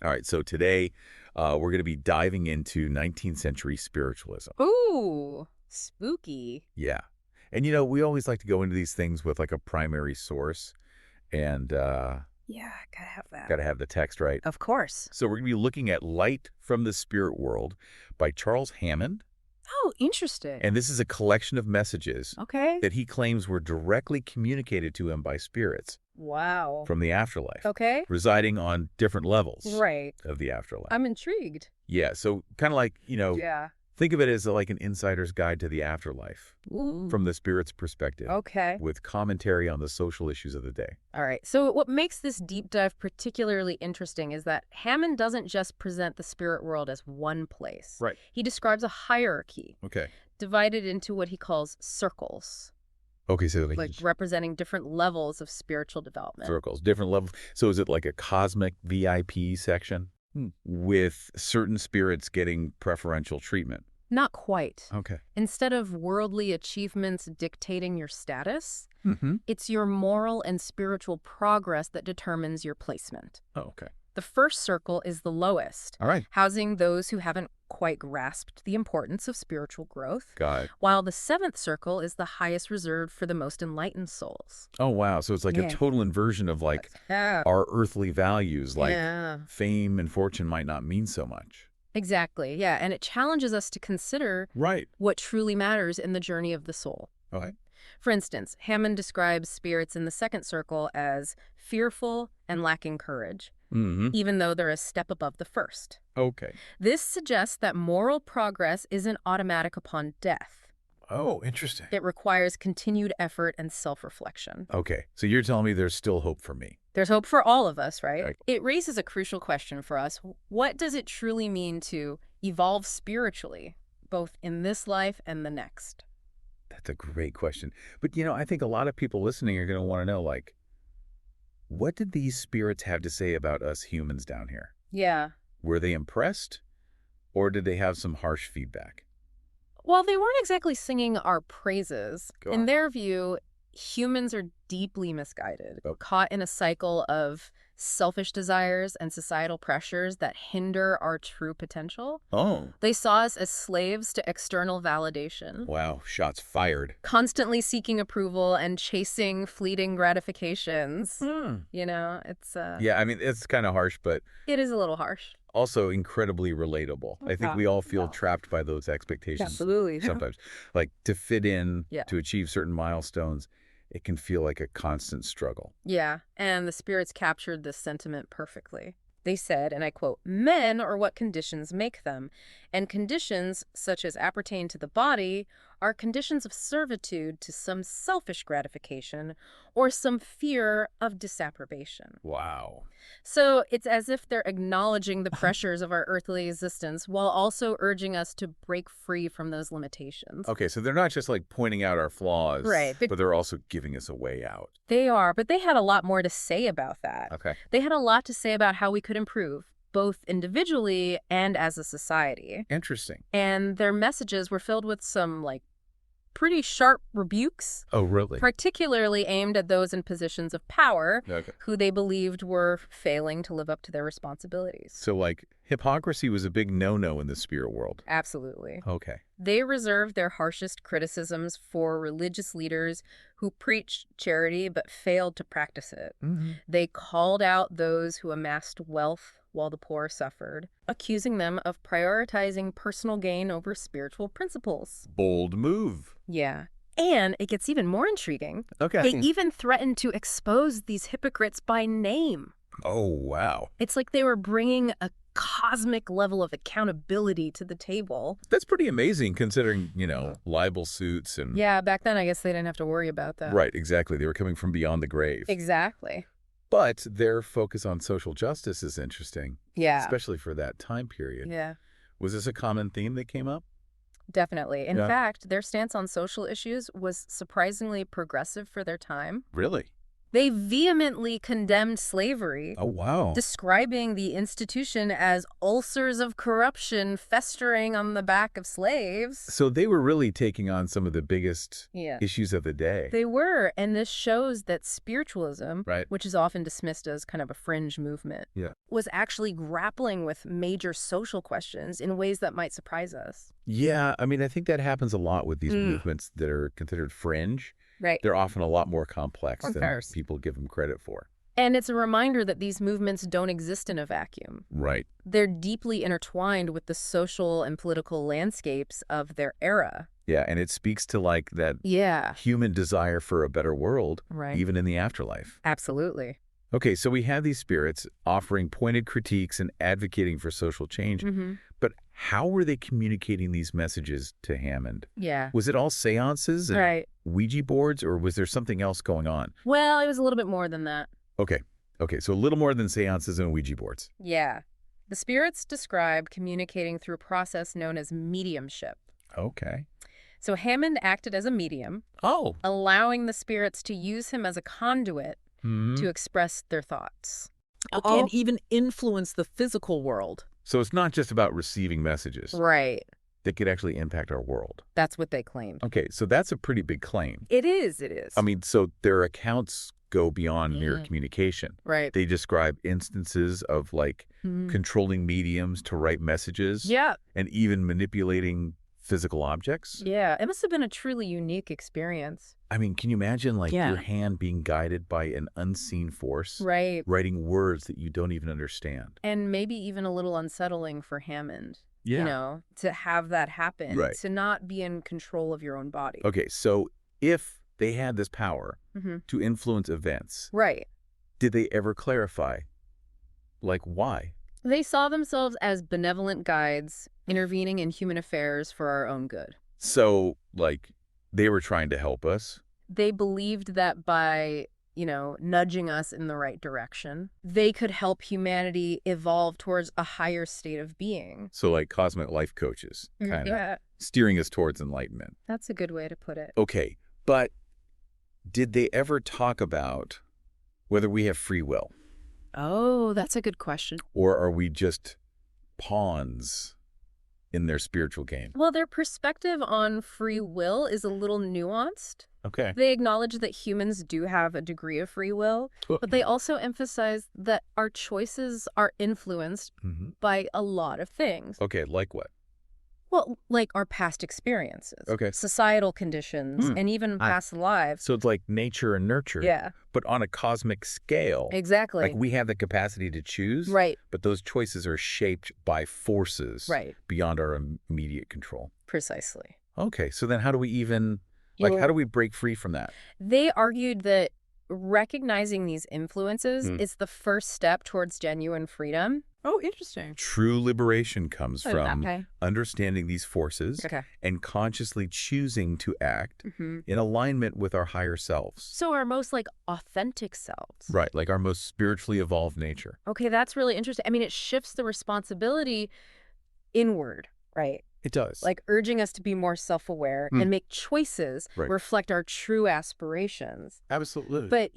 All right, so today we're going to be diving into 19th century spiritualism. Ooh, spooky. Yeah. And, we always like to go into these things with like a primary source and Yeah, gotta have that. got to have the text right. Of course. So we're going to be looking at Light from the Spirit World by Charles Hammond. Oh, interesting. And this is a collection of messages Okay. that he claims were directly communicated to him by spirits Wow. from the afterlife, Okay. residing on different levels Right. of the afterlife. I'm intrigued. Yeah, so kind of like, Yeah. think of it as like an insider's guide to the afterlife Ooh. from the spirit's perspective, Okay. with commentary on the social issues of the day. All right. So what makes this deep dive particularly interesting is that Hammond doesn't just present the spirit world as one place. Right. He describes a hierarchy Okay. divided into what he calls circles, Okay, so like representing different levels of spiritual development. circles, different levels. So is it like a cosmic VIP section with certain spirits getting preferential treatment? Not quite. Okay. Instead of worldly achievements dictating your status, Mm-hmm. it's your moral and spiritual progress that determines your placement. Oh, okay. The first circle is the lowest, All right. housing those who haven't quite grasped the importance of spiritual growth, Got it. while the seventh circle is the highest reserved for the most enlightened souls. Oh, wow. So it's like Yeah. a total inversion of like our earthly values, like Yeah. fame and fortune might not mean so much. Exactly, yeah, and it challenges us to consider Right. what truly matters in the journey of the soul. Okay. For instance, Hammond describes spirits in the second circle as fearful and lacking courage, Mm-hmm. even though they're a step above the first. Okay. This suggests that moral progress isn't automatic upon death. Oh, interesting. It requires continued effort and self-reflection. Okay. So you're telling me there's still hope for me. There's hope for all of us, right? Right. It raises a crucial question for us. What does it truly mean to evolve spiritually, both in this life and the next? That's a great question. But, I think a lot of people listening are going to want to know, like, what did these spirits have to say about us humans down here? Yeah. Were they impressed, or did they have some harsh feedback? Well, they weren't exactly singing our praises. Go In on. their view, humans are deeply misguided, Oh. caught in a cycle of selfish desires and societal pressures that hinder our true potential. Oh, They saw us as slaves to external validation, wow. Shots fired. constantly seeking approval and chasing fleeting gratifications. It's Yeah, I mean, it's kind of harsh, but it is a little harsh. also incredibly relatable. I think Yeah. we all feel trapped by those expectations Absolutely. sometimes. Like, to fit in, Yeah. to achieve certain milestones, it can feel like a constant struggle. Yeah, and the spirits captured this sentiment perfectly. They said, and I quote, "Men are what conditions make them, and conditions, such as appertain to the body, are conditions of servitude to some selfish gratification or some fear of disapprobation." Wow. So it's as if they're acknowledging the pressures of our earthly existence while also urging us to break free from those limitations. Okay, so they're not just like pointing out our flaws, Right, but they're also giving us a way out. They are, but they had a lot more to say about that. Okay. They had a lot to say about how we could improve, both individually and as a society. Interesting. And their messages were filled with some, pretty sharp rebukes, Oh, really? particularly aimed at those in positions of power Okay. who they believed were failing to live up to their responsibilities. So, like, hypocrisy was a big no-no in the spirit world. Absolutely. Okay. They reserved their harshest criticisms for religious leaders who preached charity but failed to practice it. Mm-hmm. They called out those who amassed wealth while the poor suffered, accusing them of prioritizing personal gain over spiritual principles. Bold move. Yeah. And it gets even more intriguing. Okay. They even threatened to expose these hypocrites by name. Oh, wow. It's like they were bringing a cosmic level of accountability to the table. That's pretty amazing considering, libel suits and... Yeah, back then I guess they didn't have to worry about that. Right, exactly. They were coming from beyond the grave. Exactly. But their focus on social justice is interesting, Yeah. especially for that time period. Yeah, Was this a common theme that came up? definitely. In Yeah. fact, their stance on social issues was surprisingly progressive for their time. Really? They vehemently condemned slavery, Oh, wow. describing the institution as ulcers of corruption festering on the back of slaves. So they were really taking on some of the biggest Yeah. issues of the day. They were, and this shows that spiritualism, Right. which is often dismissed as kind of a fringe movement, Yeah. was actually grappling with major social questions in ways that might surprise us. Yeah, I mean, I think that happens a lot with these movements that are considered fringe. Right. They're often a lot more complex Of than course. people give them credit for. And it's a reminder that these movements don't exist in a vacuum. Right. They're deeply intertwined with the social and political landscapes of their era. Yeah, and it speaks to like that Yeah. human desire for a better world, Right. even in the afterlife. Absolutely. Okay, so we have these spirits offering pointed critiques and advocating for social change. Mm-hmm. But how were they communicating these messages to Hammond? Yeah. Was it all seances and Right. Ouija boards, or was there something else going on? Well, it was a little bit more than that. Okay, so a little more than seances and Ouija boards. Yeah. The spirits described communicating through a process known as mediumship. Okay. So Hammond acted as a medium, Oh. allowing the spirits to use him as a conduit to express their thoughts. Okay, and even influence the physical world. So it's not just about receiving messages Right. that could actually impact our world. That's what they claimed. Okay, so that's a pretty big claim. It is. I mean, so their accounts go beyond mere Yeah. communication. Right. They describe instances of like controlling mediums to write messages Yeah. and even manipulating physical objects. Yeah. It must have been a truly unique experience. I mean, can you imagine like Yeah. your hand being guided by an unseen force, Right. writing words that you don't even understand? And maybe even a little unsettling for Hammond, Yeah. you know, to have that happen, Right. to not be in control of your own body. Okay, so if they had this power Mm-hmm. to influence events, Right. did they ever clarify, like, why? They saw themselves as benevolent guides intervening in human affairs for our own good. So, like, they were trying to help us? They believed that by, nudging us in the right direction, they could help humanity evolve towards a higher state of being. So, like, cosmic life coaches, kind of Yeah. steering us towards enlightenment. That's a good way to put it. Okay, but did they ever talk about whether we have free will? Oh, that's a good question. Or are we just pawns in their spiritual game? Well, their perspective on free will is a little nuanced. Okay. They acknowledge that humans do have a degree of free will, but they also emphasize that our choices are influenced by a lot of things. Okay, like what? Well, like our past experiences, Okay. societal conditions, and even past lives. So it's like nature and nurture, Yeah, but on a cosmic scale. exactly. Like we have the capacity to choose, Right, but those choices are shaped by forces right, beyond our immediate control. precisely. Okay, so then how do we even, You're- how do we break free from that? They argued that recognizing these influences is the first step towards genuine freedom. Oh, interesting. True liberation comes from Okay. understanding these forces Okay. and consciously choosing to act hmm in alignment with our higher selves. So our most authentic selves. Right, like our most spiritually evolved nature. Okay, that's really interesting. I mean, it shifts the responsibility inward, right? It does. Like urging us to be more self-aware and make choices Right. reflect our true aspirations. Absolutely. But,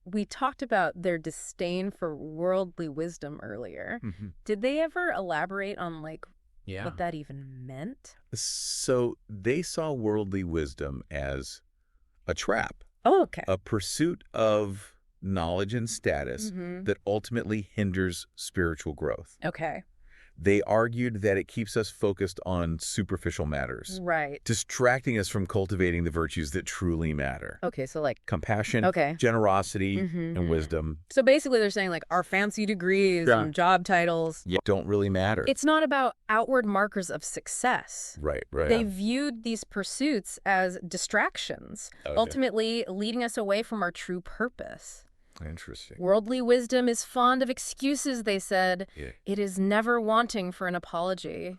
we talked about their disdain for worldly wisdom earlier. Did they ever elaborate on what that even meant? So they saw worldly wisdom as a trap, Oh, okay. a pursuit of knowledge and status that ultimately hinders spiritual growth. Okay. They argued that it keeps us focused on superficial matters, Right. distracting us from cultivating the virtues that truly matter. Okay, so Compassion, Okay. generosity, Mhm. and wisdom so basically they're saying our fancy degrees Yeah. and job titles, don't really matter. it's not about outward markers of success. Right. They viewed these pursuits as distractions, Okay. ultimately leading us away from our true purpose. Interesting. Worldly wisdom is fond of excuses, they said. Yeah. It is never wanting for an apology,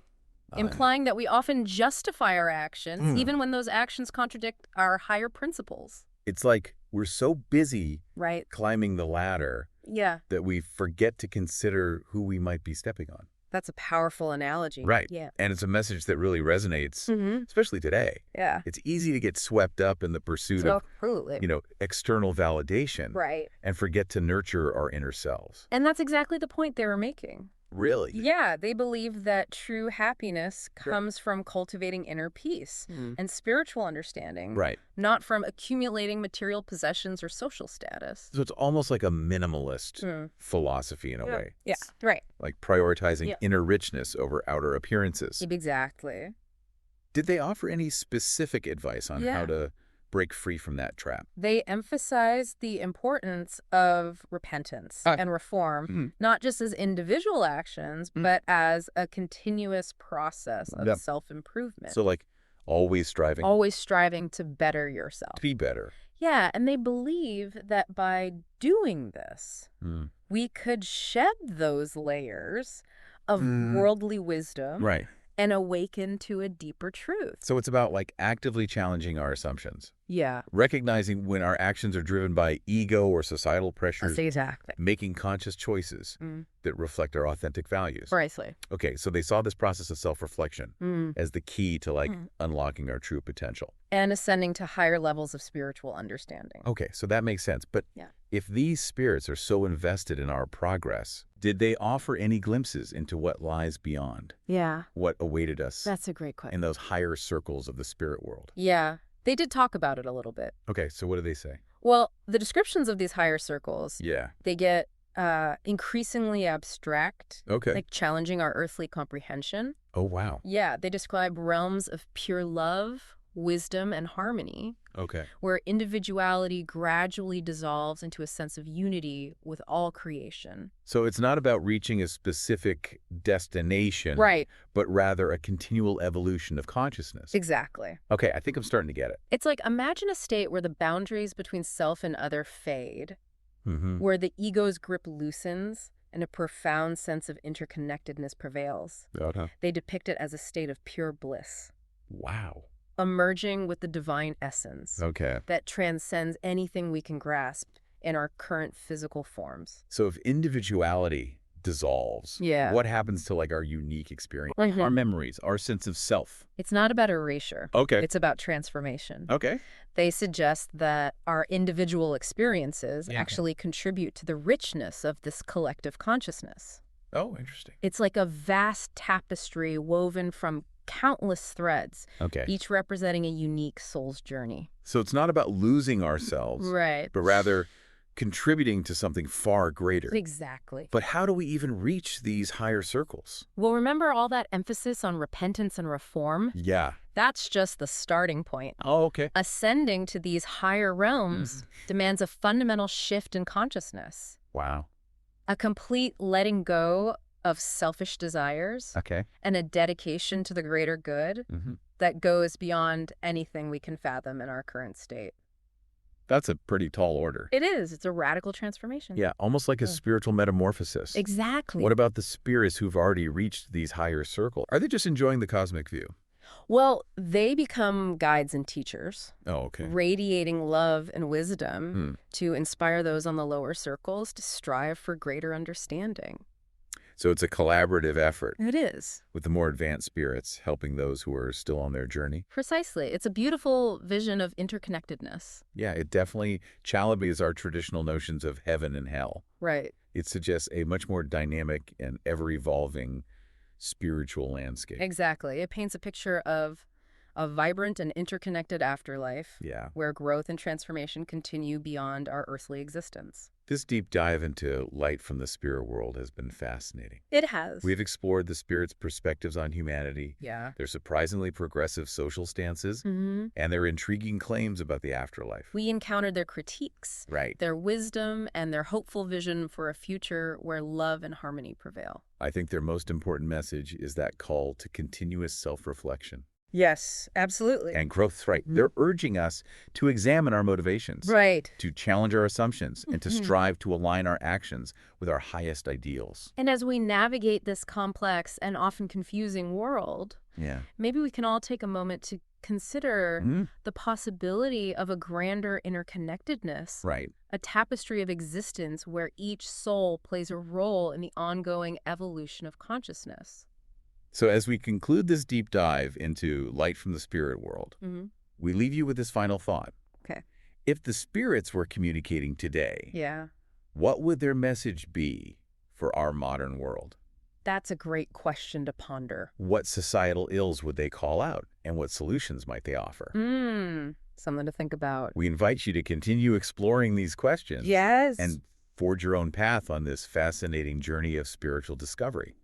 implying that we often justify our actions, even when those actions contradict our higher principles. It's like we're so busy Right. climbing the ladder Yeah. that we forget to consider who we might be stepping on. That's a powerful analogy. Right. Yeah. And it's a message that really resonates, Mm-hmm. especially today. Yeah. It's easy to get swept up in the pursuit of, Absolutely. external validation Right. and forget to nurture our inner selves. And that's exactly the point they were making. Really? Yeah, they believe that true happiness comes from cultivating inner peace and spiritual understanding, Right. not from accumulating material possessions or social status. So it's almost like a minimalist philosophy in a way. Yeah, right. Like prioritizing Yeah. inner richness over outer appearances. Exactly. Did they offer any specific advice on how Yeah. to break free from that trap? They emphasize the importance of repentance and reform, not just as individual actions, but as a continuous process of Yep. self-improvement. So like always striving Always striving to better yourself. to be better. Yeah, and they believe that by doing this, we could shed those layers of worldly wisdom Right. and awaken to a deeper truth. So it's about like actively challenging our assumptions, Yeah, recognizing when our actions are driven by ego or societal pressures, that's exactly. making conscious choices that reflect our authentic values. Precisely. Okay, so they saw this process of self-reflection as the key to like unlocking our true potential. And ascending to higher levels of spiritual understanding. Okay, so that makes sense. But Yeah. if these spirits are so invested in our progress, did they offer any glimpses into what lies beyond, Yeah, what awaited us that's a great question. in those higher circles of the spirit world? Yeah, they did talk about it a little bit. Okay, so what do they say? Well, the descriptions of these higher circles, Yeah. they get increasingly abstract, Okay. like challenging our earthly comprehension. Oh, wow. Yeah, they describe realms of pure love, wisdom, and harmony, Okay. where individuality gradually dissolves into a sense of unity with all creation. So it's not about reaching a specific destination, Right, but rather a continual evolution of consciousness. exactly. Okay, I think I'm starting to get it. It's like, imagine a state where the boundaries between self and other fade, Mm-hmm. where the ego's grip loosens and a profound sense of interconnectedness prevails. They depict it as a state of pure bliss, Wow. emerging with the divine essence Okay. that transcends anything we can grasp in our current physical forms. So if individuality dissolves, Yeah. what happens to like our unique experience, Mhm. our memories, our sense of self? It's not about erasure. Okay. It's about transformation. Okay. They suggest that our individual experiences Yeah. actually contribute to the richness of this collective consciousness. Oh, interesting. It's like a vast tapestry woven from countless threads, Okay. each representing a unique soul's journey. So it's not about losing ourselves, Right. but rather contributing to something far greater. Exactly. But how do we even reach these higher circles? Well, remember all that emphasis on repentance and reform? Yeah. That's just the starting point. Oh, okay. Ascending to these higher realms demands a fundamental shift in consciousness, Wow. a complete letting go of selfish desires, Okay. and a dedication to the greater good Mm-hmm. that goes beyond anything we can fathom in our current state. That's a pretty tall order. It is. It's a radical transformation. Yeah, almost like a Yeah. spiritual metamorphosis. Exactly. What about the spirits who've already reached these higher circles? Are they just enjoying the cosmic view? Well, they become guides and teachers, Oh, okay. radiating love and wisdom to inspire those on the lower circles to strive for greater understanding. So it's a collaborative effort It is. with the more advanced spirits helping those who are still on their journey. Precisely. It's a beautiful vision of interconnectedness. Yeah, it definitely challenges our traditional notions of heaven and hell. Right. It suggests a much more dynamic and ever-evolving spiritual landscape. Exactly. It paints a picture of a vibrant and interconnected afterlife Yeah. where growth and transformation continue beyond our earthly existence. This deep dive into light from the spirit world has been fascinating. It has. We've explored the spirit's perspectives on humanity, Yeah. their surprisingly progressive social stances, Mm-hmm. and their intriguing claims about the afterlife. We encountered their critiques, Right. their wisdom, and their hopeful vision for a future where love and harmony prevail. I think their most important message is that call to continuous self-reflection Yes, absolutely. and growth. Right. They're urging us to examine our motivations, Right. to challenge our assumptions, and to strive to align our actions with our highest ideals. And as we navigate this complex and often confusing world, Yeah. maybe we can all take a moment to consider Mhm. the possibility of a grander interconnectedness, Right. a tapestry of existence where each soul plays a role in the ongoing evolution of consciousness. So as we conclude this deep dive into light from the spirit world, Mm-hmm. we leave you with this final thought. Okay. If the spirits were communicating today, Yeah. what would their message be for our modern world? That's a great question to ponder. What societal ills would they call out, and what solutions might they offer? Something to think about. We invite you to continue exploring these questions Yes. and forge your own path on this fascinating journey of spiritual discovery.